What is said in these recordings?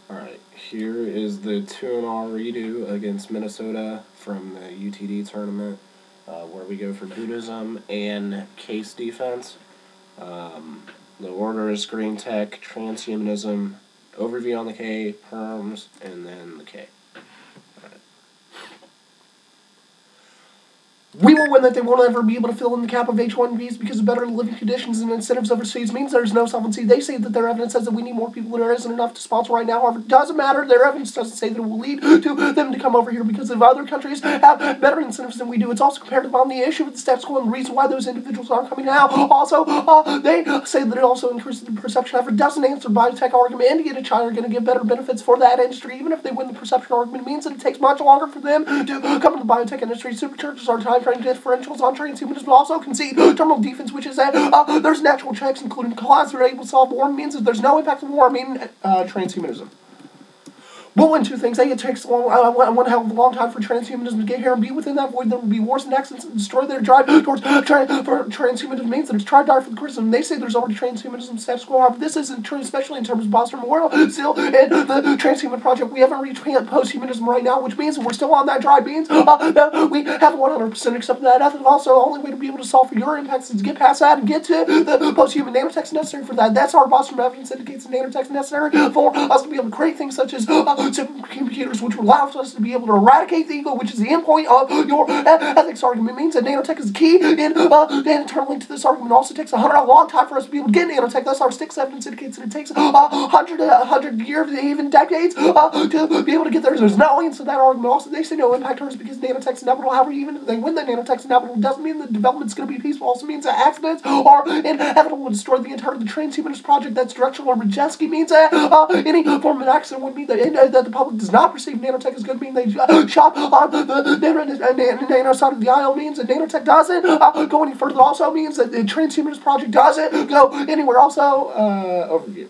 Alright, here is the 2-0 redo against Minnesota from the UTD tournament, where we go for Buddhism and case defense. The order is Green Tech, Transhumanism, Overview on the K, Perms, and then the K. We will win that they won't ever be able to fill in the cap of H-1Bs because of better living conditions and incentives overseas means there's no solvency. They say that their evidence says that we need more people and there isn't enough to sponsor right now. However, it doesn't matter. Their evidence doesn't say that it will lead to them to come over here because if other countries have better incentives than we do. It's also comparative on the issue with the status quo and the reason why those individuals aren't coming out. Also, they say that it also increases the perception. However, it doesn't answer the biotech argument. India and China are going to give better benefits for that industry. Even if they win the perception argument, it means that it takes much longer for them to come to the biotech industry. Superchargers are time frame differentials on transhumanism, but also concede terminal defense, which is that there's natural checks, including class that are able to solve war, means that there's no impact of war, meaning transhumanism. We'll win two things. A, it takes one hell of a long time for transhumanism to get here, and B, within that void, there will be wars and accidents that destroy their drive towards transhumanism means that it's try to die for the criticism. They say there's already transhumanism status quo. However, this isn't true, especially in terms of Boston Memorial. Still, in the transhuman project, we haven't reached posthumanism right now, which means we're still on that dry beans. We haven't 100% accepted that ethic. Also, the only way to be able to solve for your impacts is to get past that and get to the posthuman nanotechs necessary for that. That's our Boston evidence indicates the nanotechs necessary for us to be able to create things such as supercomputers, which will allow us to be able to eradicate the ego, which is the endpoint of your ethics argument. It means that nanotech is key in internal link to this argument. It also takes a long time for us to be able to get nanotech. Thus, our sticks evidence indicates that it takes 100 years, even decades, to be able to get there. There's no answer to that argument. Also, they say no impact hers because nanotech's inevitable. However, even if they win the nanotech's inevitable, doesn't mean the development's going to be peaceful. Also means that accidents are inevitable and destroy the entire transhumanist project. That's directional or Majeski means that any form of accident would mean that the public does not perceive nanotech as good, meaning they shop on the nano side of the aisle, means that nanotech doesn't go any further. Also means that the transhumanist project doesn't go anywhere. Also, overview.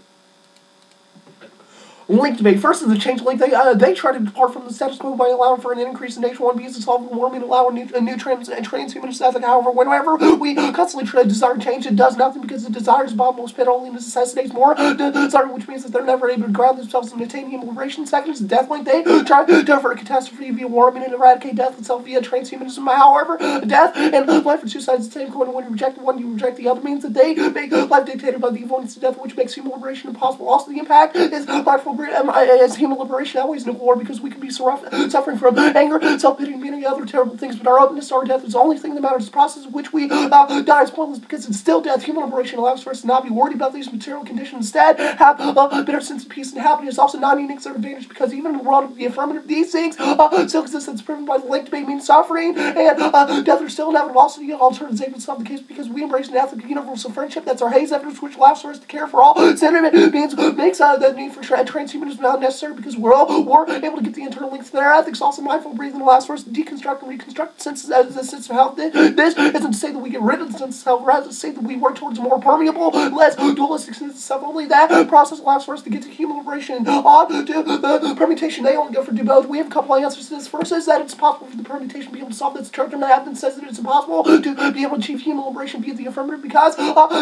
Link debate. First is the change link. They try to depart from the status quo by allowing for an increase in H-1Bs to solve warming, allowing a new transhumanist ethic. However, whenever we constantly try to desire change, it does nothing because the desire is bottomless pit only necessitates more desire, which means that they're never able to ground themselves and attain human liberation. Second is the death link. They try to avert a catastrophe via warming and eradicate death itself via transhumanism. However, death and life are two sides of the same coin. When you reject one, you reject the other. Means that they make life dictated by the avoidance of death, which makes human liberation impossible. Also, the impact is mindful as human liberation always in war because we can be suffering from anger, self-pity, and many other terrible things, but our openness to our death is the only thing that matters. The process of which we die is pointless because it's still death. Human liberation allows for us to not be worried about these material conditions. Instead, have a bitter sense of peace and happiness. Also, not unique their advantage because even in the world of the affirmative, these things still exist. That's proven by the link debate means suffering and death are still inevitable. Also, the alternatives able to solve the case because we embrace an ethic of universal friendship. That's our Hayes evidence, which allows for us to care for all. Sentiment means makes the need for transhumanism not necessary because we're able to get the internal links to their ethics. Also, mindful breathing allows for us to deconstruct and reconstruct the sense of health. This isn't to say that we get rid of the sense of health, rather to say that we work towards a more permeable, less dualistic sense of self. Only that process allows for us to get to human liberation. On to the permutation, they only go for do both. We have a couple of answers to this. First is that it's possible for the permutation to be able to solve this church, and the evidence says that it's impossible to be able to achieve human liberation via the affirmative because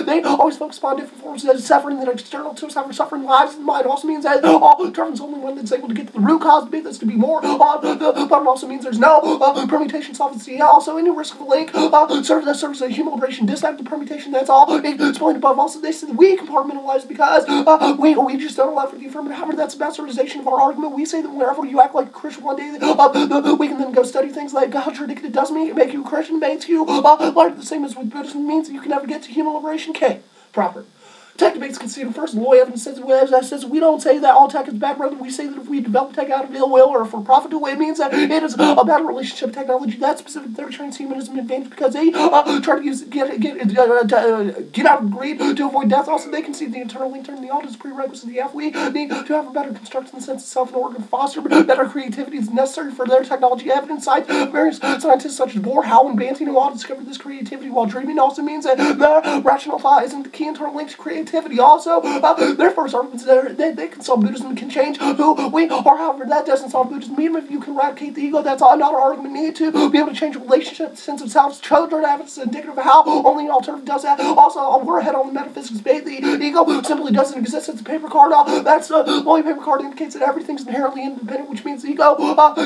they always focus upon different forms of suffering that are external to us. However, suffering lives in the mind also means that Darwin's only one that's able to get to the root cause of this to be more on the bottom. Also means there's no permutation solvency. Also, any risk of a link serves as a human liberation. This type of permutation, that's all explained above. Also, they say that we compartmentalize because we just don't allow for the affirmative. However, that's a bastardization of our argument. We say that whenever you act like a Christian one day, we can then go study things like contradict. It doesn't make you a Christian, makes you like the same as with Buddhism means that you can never get to human liberation. K. Proper. Tech debates conceded first. Law evidence says we don't say that all tech is bad, rather we say that if we develop tech out of ill will or for profit, it means that it is a bad relationship technology. That's specific to their transhumanism advantage because they try to use get out of greed to avoid death. Also, they concede the internal link turn the alt is prerequisite. The F we need to have a better construction in the sense of self in order to foster better creativity is necessary for their technology. Evidence cites various scientists such as Bohr, Howe, and Banting who all discovered this creativity while dreaming. Also means that the rational thought isn't the key internal link to create negativity. Also, their first argument is they can solve Buddhism, can change who we are. However, that doesn't solve Buddhism. Even if you can eradicate the ego, that's not our argument needed to be able to change relationships, sense of self. Children have it's indicative of how only an alternative does that. Also, we're ahead on the metaphysics debate. The ego simply doesn't exist. It's a paper card. That's the only paper card indicates that everything's inherently independent, which means the ego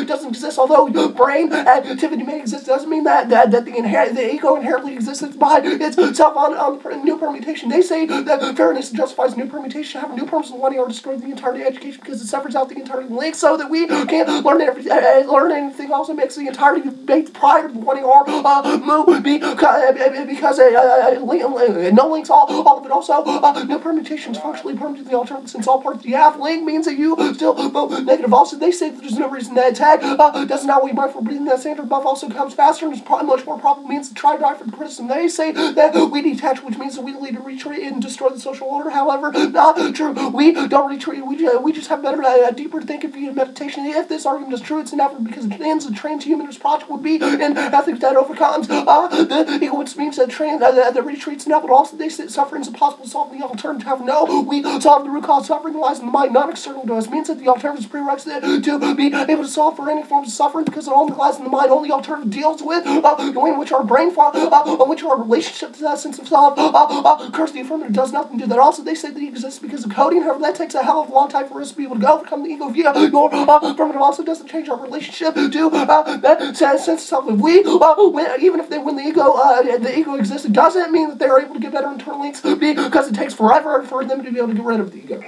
doesn't exist. Although brain activity may exist, doesn't mean that the ego inherently exists. It's by itself on new permutation. They say that fairness justifies new permutation. Have a new person wanting or destroy the entirety of education because it severs out the entirety of the link, so that we can't learn anything. Also makes the entirety of debate prior to wanting or move because no links all of it. Also, no permutations functionally permutate the alternative since all parts you have. Link means that you still vote negative. Also, they say that there's no reason that tag does not weigh by for breathing. That standard buff also comes faster and is much more probable means to try die for the criticism. They say that we detach, which means that we lead to retreat and destroy the social order. However, not true. We don't retreat. We just have better, deeper thinking view of meditation. If this argument is true, it's inevitable because it ends the transhumanist project would be in ethics that overcomes the ego, which means that the retreat's inevitable. Also, they say suffering is impossible to solve. The alternative, no, we solve the root cause. Suffering lies in the mind, not external to us. Means that the alternative is prerequisite to be able to solve for any forms of suffering because it only lies in the mind. Only alternative deals with the way in which our brain, on which our relationship to that sense of self occurs. The affirmative does nothing to that. Also, they say that it exists because of coding. However, that takes a hell of a long time for us to be able to overcome the ego via your affirmative. Also doesn't change our relationship to that sense of self. If we, when the ego exists, it doesn't mean that they are able to get better internal links because it takes forever for them to be able to get rid of the ego.